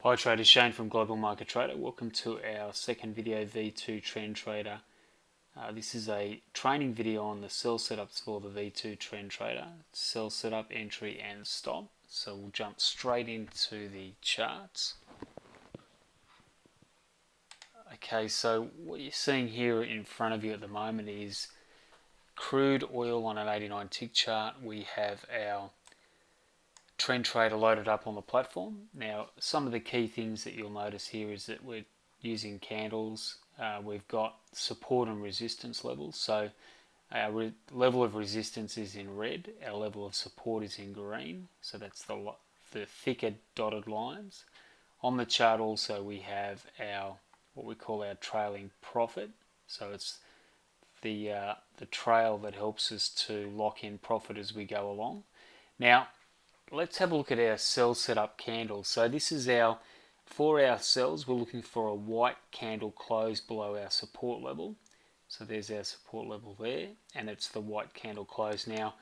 Hi traders, Shane from Global Market Trader. Welcome to our second video, V2 Trend Trader. This is a training video on the sell setups for the V2 Trend Trader. Sell setup, entry and stop. So we'll jump straight into the charts. Okay, so what you're seeing here in front of you at the moment is crude oil on an 89 tick chart. We have our Trend Trader loaded up on the platform. Now, some of the key things that you'll notice here is that we're using candles. We've got support and resistance levels. So our level of resistance is in red. Our level of support is in green. So that's the thicker dotted lines. On the chart also we have our what we call our trailing profit. So it's the trail that helps us to lock in profit as we go along. Now, let's have a look at our sell setup candle. So this is for our sells, we're looking for a white candle close below our support level. So there's our support level there, and it's the white candle close. Now,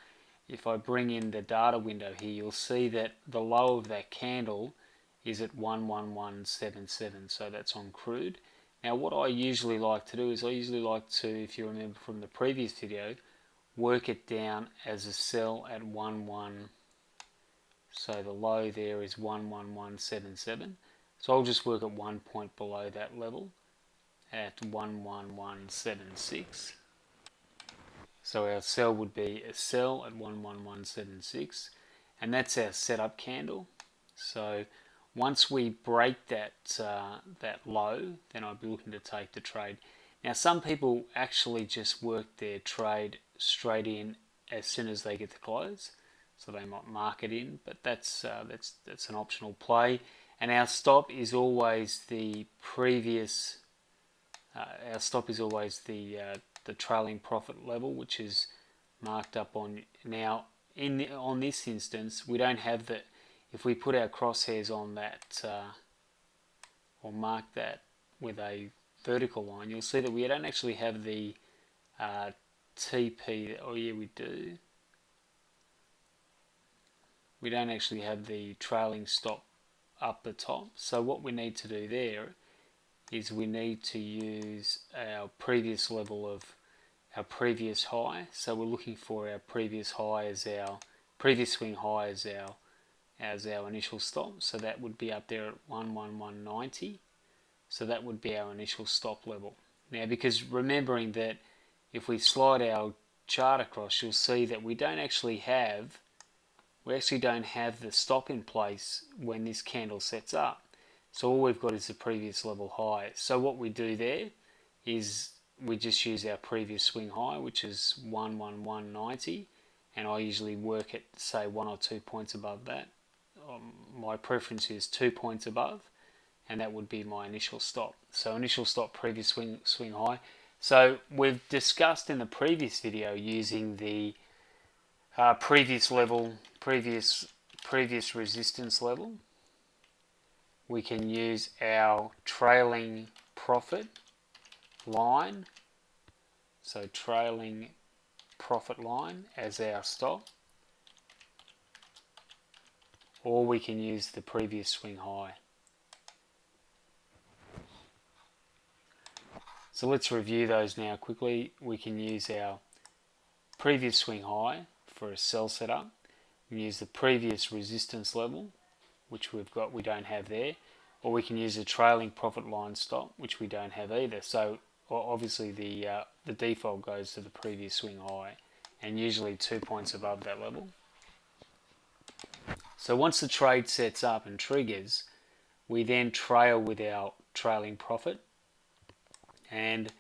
if I bring in the data window here, you'll see that the low of that candle is at 11177, so that's on crude. Now what I usually like to do is if you remember from the previous video, work it down as a sell at 11. So the low there is 11177. So I'll just work at 1 point below that level at 11176. So our sell would be a sell at 11176, and that's our setup candle. So once we break that low, then I'll be looking to take the trade. Now some people actually just work their trade straight in as soon as they get the close. So they might mark it in, but that's an optional play. And our stop is always the previous. Our stop is always the trailing profit level, which is marked up on. Now, on this instance, we don't have the. If we put our crosshairs on that or mark that with a vertical line, you'll see that we don't actually have the TP. Oh yeah, we do. We don't actually have the trailing stop up the top. So what we need to do there is we need to use our previous level of our previous high. So we're looking for our previous high as our previous swing high as our initial stop. So that would be up there at 11190. So that would be our initial stop level. Now, because remembering that if we slide our chart across, you'll see that we actually don't have the stop in place when this candle sets up. So all we've got is the previous level high. So what we do there is we just use our previous swing high, which is 11190, and I usually work at, say, 1 or 2 points above that. My preference is 2 points above, and that would be my initial stop. So initial stop, previous swing high. So we've discussed in the previous video using the previous resistance level. We can use our trailing profit line, so trailing profit line as our stop, or we can use the previous swing high. So let's review those now quickly. We can use our previous swing high for a sell setup. We can use the previous resistance level, which we don't have there, or we can use a trailing profit line stop, which we don't have either. So obviously the default goes to the previous swing high, and usually 2 points above that level. So once the trade sets up and triggers, we then trail with our trailing profit, and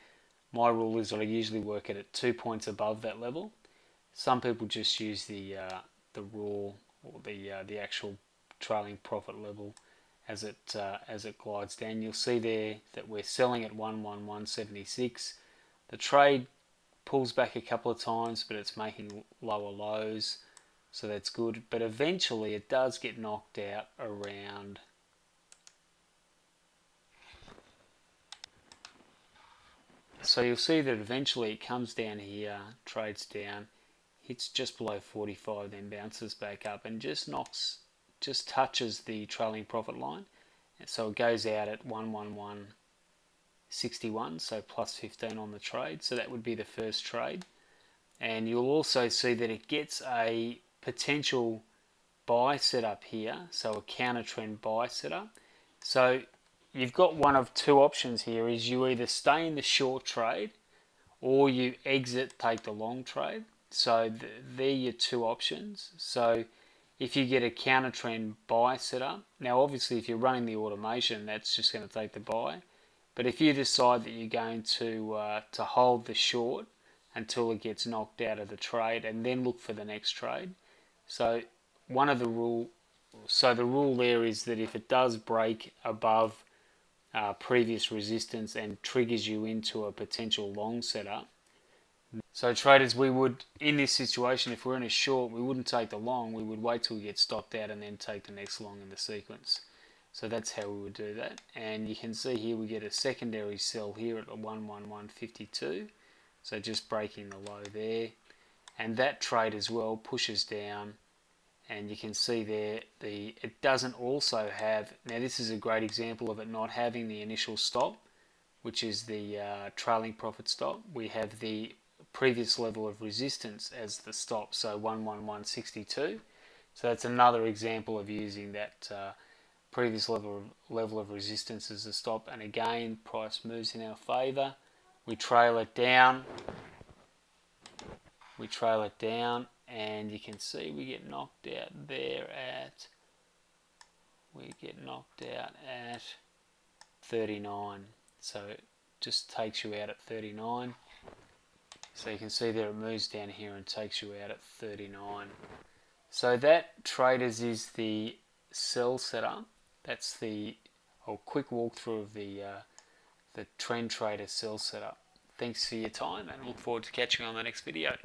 my rule is that I usually work it at 2 points above that level. Some people just use the raw or the actual trailing profit level as it glides down. You'll see there that we're selling at 11176. The trade pulls back a couple of times, but it's making lower lows, so that's good. But eventually it does get knocked out around so you'll see that eventually it comes down here, trades down, hits just below 45, then bounces back up and just touches the trailing profit line, So it goes out at 111.61, so plus 15 on the trade. So that would be the first trade. And you'll also see that it gets a potential buy setup here, so a counter trend buy setup. So you've got one of two options here: is you either stay in the short trade or you exit, take the long trade. So they're your two options. So if you get a counter trend buy setup, now obviously if you're running the automation, that's just going to take the buy. But if you decide that you're going to hold the short until it gets knocked out of the trade and then look for the next trade. So the rule there is that if it does break above previous resistance and triggers you into a potential long setup. So traders, we would, in this situation, if we're in a short, we wouldn't take the long, we would wait till we get stopped out and then take the next long in the sequence. So that's how we would do that. And you can see here we get a secondary sell here at 111.52. So just breaking the low there. And that trade as well pushes down. And you can see there, it doesn't also have, now this is a great example of it not having the initial stop, which is the trailing profit stop. We have the previous level of resistance as the stop, so 111.62. So that's another example of using that previous level of resistance as the stop. And again, price moves in our favour. We trail it down. And you can see we get knocked out there at 39. So it just takes you out at 39. So you can see there it moves down here and takes you out at 39. So that, traders, is the sell setup. That's the quick walkthrough of the trend trader sell setup. Thanks for your time and look forward to catching you on the next video.